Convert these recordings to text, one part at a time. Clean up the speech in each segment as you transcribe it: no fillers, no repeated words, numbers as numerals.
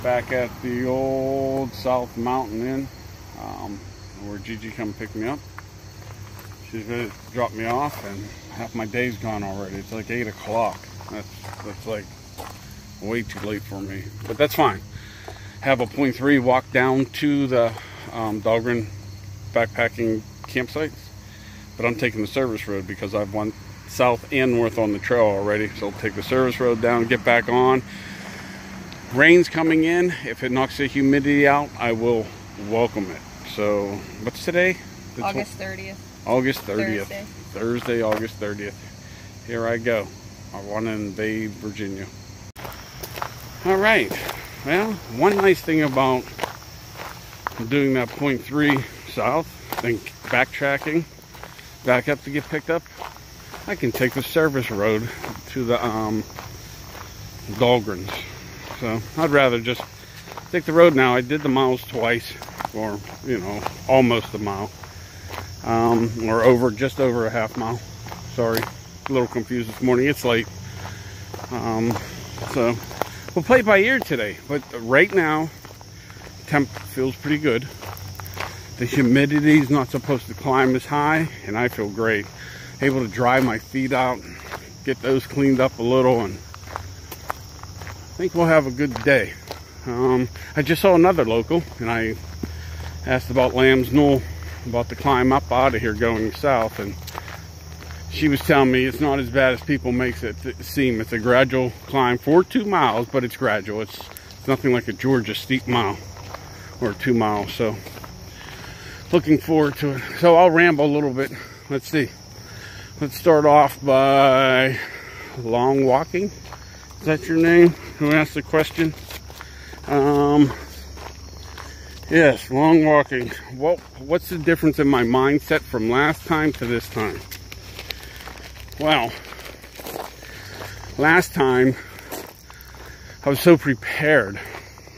Back at the old South Mountain Inn, where Gigi come pick me up. She's gonna drop me off, and half my day's gone already. It's like 8 o'clock. That's like way too late for me, but that's fine. Have a 0.3 walk down to the Dahlgren backpacking campsite, but I'm taking the service road because I've went south and north on the trail already. So I'll take the service road down, get back on. Rain's coming in. If it knocks the humidity out, I will welcome it. So what's today? August 30th. August 30th. Thursday, August 30th. Here I go. I want to invade Virginia. All right. Well, one nice thing about doing that 0.3 south, then backtracking back up to get picked up, I can take the service road to the Dahlgrens. So I'd rather just take the road now. I did the miles twice, or you know, almost a mile, or just over a half mile. Sorry, a little confused this morning. It's late. So we'll play by ear today. But right now, temp feels pretty good. The humidity is not supposed to climb as high, and I feel great. Able to dry my feet out, get those cleaned up a little, and I think we'll have a good day. I just saw another local, and I asked about Lamb's Knoll, about the climb up out of here going south, and she was telling me it's not as bad as people make it seem. It's a gradual climb for 2 miles, but it's gradual. It's nothing like a Georgia steep mile or 2 miles. So looking forward to it. So I'll ramble a little bit. Let's see. Let's start off by long walking. Is that your name? Who asked the question? Yes, long walking. Well, what's the difference in my mindset from last time to this time? Well, last time I was so prepared,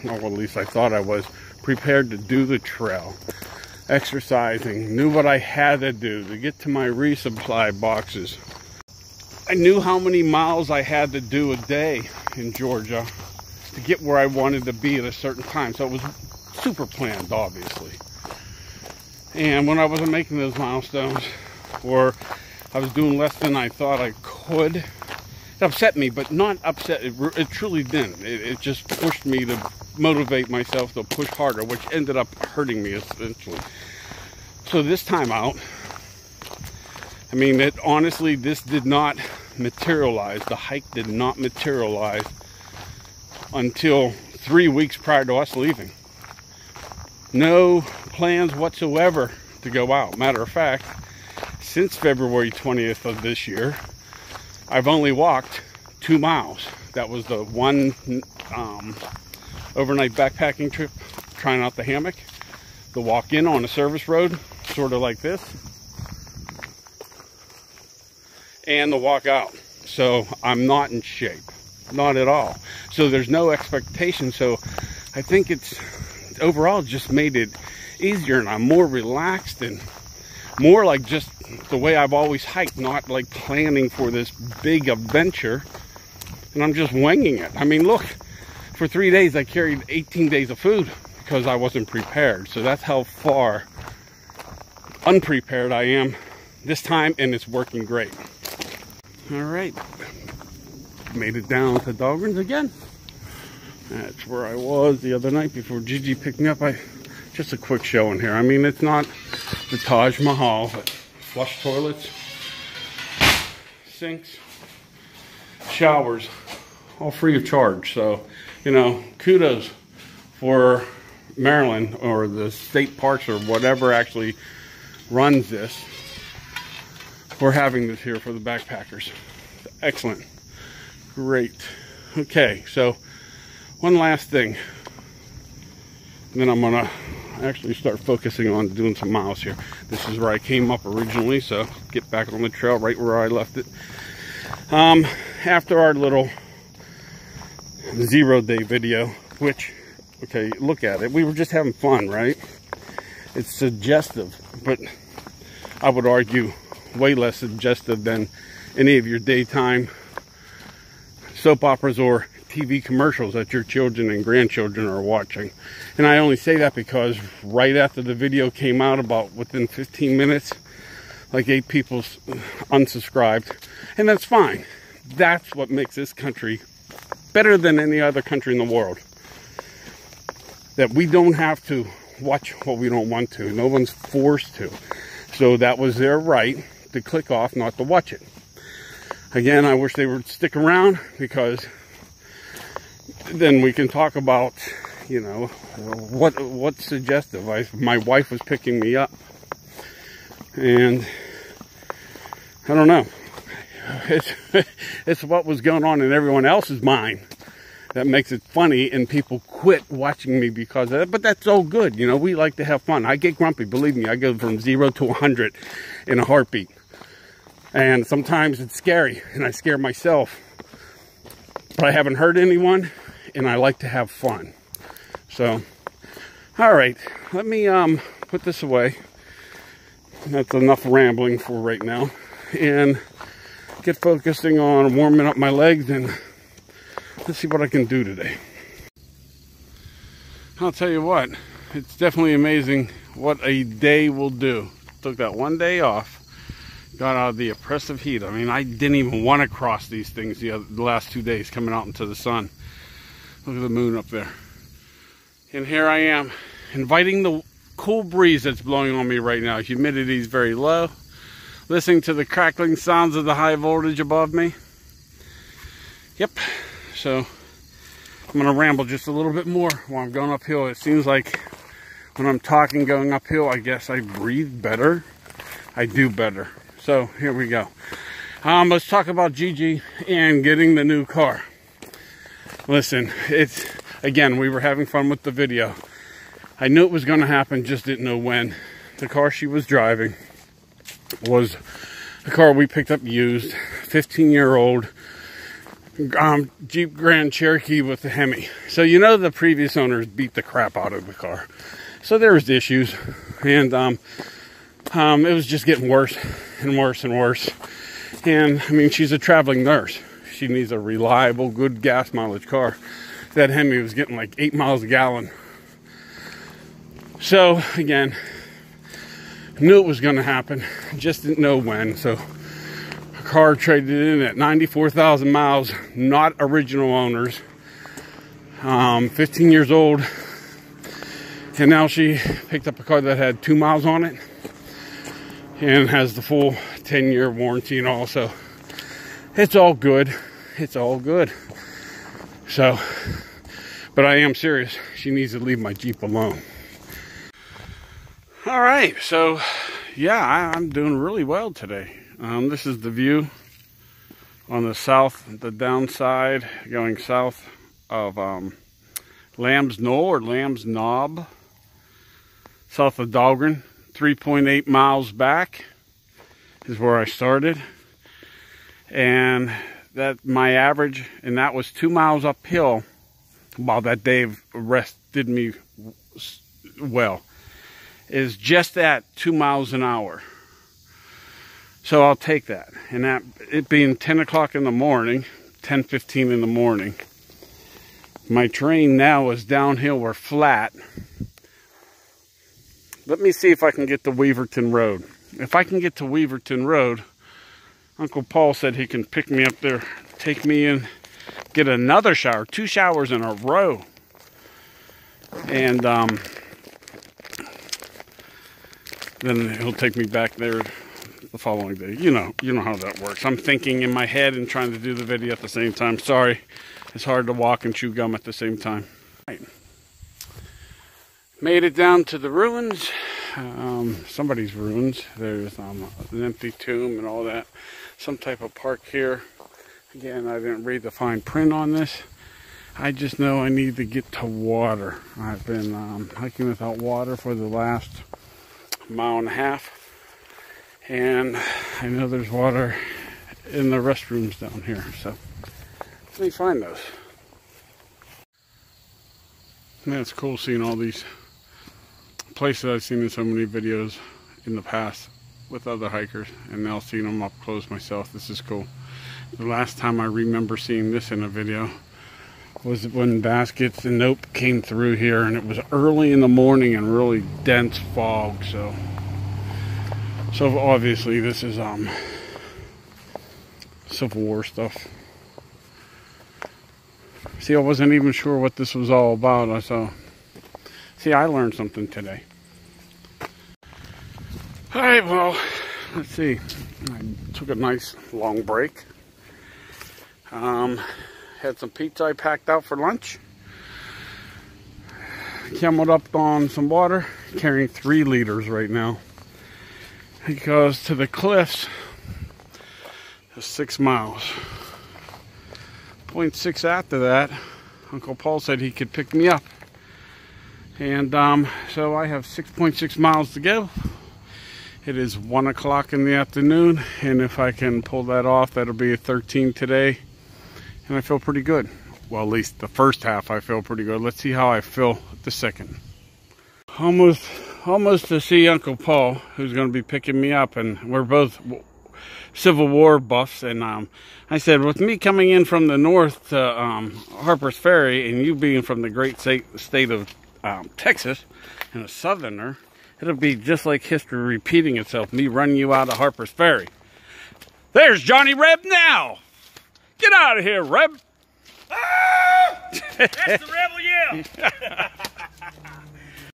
or at least I thought I was prepared to do the trail, exercising, knew what I had to do to get to my resupply boxes. I knew how many miles I had to do a day in Georgia to get where I wanted to be at a certain time. So it was super planned, obviously. And when I wasn't making those milestones, or I was doing less than I thought I could, it upset me, but not upset. It truly didn't. It just pushed me to motivate myself to push harder, which ended up hurting me essentially. So this time out, I mean, honestly, this did not materialize. The hike did not materialize until 3 weeks prior to us leaving. No plans whatsoever to go out. Matter of fact, since February 20th of this year, I've only walked 2 miles. That was the one overnight backpacking trip, trying out the hammock, the walk in on a service road, sort of like this, and the walk out. So I'm not in shape, not at all. So there's no expectation. So I think it's overall just made it easier, and I'm more relaxed and more like just the way I've always hiked, not like planning for this big adventure, and I'm just winging it. I mean, look, for 3 days I carried 18 days of food because I wasn't prepared. So that's how far unprepared I am this time, and it's working great. All right, made it down to Dahlgren's again. That's where I was the other night before Gigi picked me up. Just a quick showing here. I mean, it's not the Taj Mahal, but flush toilets, sinks, showers, all free of charge. So, you know, kudos for Maryland, or the state parks, or whatever actually runs this, for having this here for the backpackers. Excellent. Great. Okay, so one last thing, and then I'm gonna actually start focusing on doing some miles here. This is where I came up originally, so get back on the trail right where I left it. After our little 0-day video, which, okay, look at it, we were just having fun, right? It's suggestive, but I would argue way less suggestive than any of your daytime soap operas or TV commercials that your children and grandchildren are watching. And I only say that because right after the video came out, about within 15 minutes, like 8 people unsubscribed. And that's fine. That's what makes this country better than any other country in the world. That we don't have to watch what we don't want to. No one's forced to. So that was their right to click off, not to watch it. Again, I wish they would stick around, because then we can talk about, you know, what's suggestive. My wife was picking me up, and I don't know. It's what was going on in everyone else's mind that makes it funny, and people quit watching me because of that. But that's all good. You know, we like to have fun. I get grumpy. Believe me, I go from 0 to 100 in a heartbeat. And sometimes it's scary, and I scare myself. But I haven't hurt anyone, and I like to have fun. So, all right, let me put this away. That's enough rambling for right now. And get focusing on warming up my legs, and let's see what I can do today. I'll tell you what, it's definitely amazing what a day will do. Took that one day off. Got out of the oppressive heat. I mean, I didn't even want to cross these things the last 2 days coming out into the sun. Look at the moon up there. And here I am, inviting the cool breeze that's blowing on me right now. Humidity is very low. Listening to the crackling sounds of the high voltage above me. Yep. So, I'm going to ramble just a little bit more while I'm going uphill. It seems like when I'm talking going uphill, I guess I breathe better. I do better. So here we go. Let's talk about Gigi and getting the new car. Listen, it's, again, we were having fun with the video. I knew it was going to happen, just didn't know when. The car she was driving was a car we picked up used, 15-year-old Jeep Grand Cherokee with the Hemi. So you know the previous owners beat the crap out of the car. So there was issues, and it was just getting worse and worse and worse. And I mean, she's a traveling nurse. She needs a reliable, good gas mileage car. That Hemi was getting like 8 miles a gallon. So again, knew it was going to happen, just didn't know when. So a car traded in at 94,000 miles, not original owners, 15 years old. And now she picked up a car that had 2 miles on it and has the full 10-year warranty and all. So it's all good. It's all good. So, but I am serious. She needs to leave my Jeep alone. All right. So, yeah, I'm doing really well today. This is the view on the south, the downside, going south of Lamb's Knoll or Lamb's Knob, south of Dahlgren. 3.8 miles back is where I started, and that my average, and that was 2 miles uphill. While that day of rest did me well, is just at 2 miles an hour. So I'll take that. And that, it being 10 o'clock in the morning, 10:15 in the morning, my terrain now is downhill or flat. Let me see if I can get to Weverton Road. If I can get to Weverton Road, Uncle Paul said he can pick me up there, take me in, get another shower, 2 showers in a row. And then he'll take me back there the following day. You know how that works. I'm thinking in my head and trying to do the video at the same time. Sorry, it's hard to walk and chew gum at the same time. Right. Made it down to the ruins, somebody's ruins. There's an empty tomb and all that. Some type of park here. Again, I didn't read the fine print on this. I just know I need to get to water. I've been hiking without water for the last mile and a half. And I know there's water in the restrooms down here. So let me find those. Man, it's cool seeing all these places I've seen in so many videos in the past with other hikers, and now seeing them up close myself. This is cool. The last time I remember seeing this in a video was when Baskets and Nope came through here, and it was early in the morning and really dense fog. So obviously this is Civil War stuff. See, I wasn't even sure what this was all about. See, I learned something today. All right, well, let's see. I took a nice long break. Had some pizza I packed out for lunch. Cameled up on some water, carrying 3 liters right now. Because to the cliffs is 6 miles. 0.6 after that, Uncle Paul said he could pick me up. And so I have 6.6 miles to go. It is 1 o'clock in the afternoon, and if I can pull that off, that'll be a 13 today. And I feel pretty good. Well, at least the first half I feel pretty good. Let's see how I feel the second. Almost to see Uncle Paul, who's going to be picking me up, and we're both Civil War buffs. And I said, with me coming in from the north to Harper's Ferry, and you being from the great state of Texas, and a southerner, it'll be just like history repeating itself, me running you out of Harper's Ferry. There's Johnny Reb now! Get out of here, Reb! Ah! That's the rebel yell!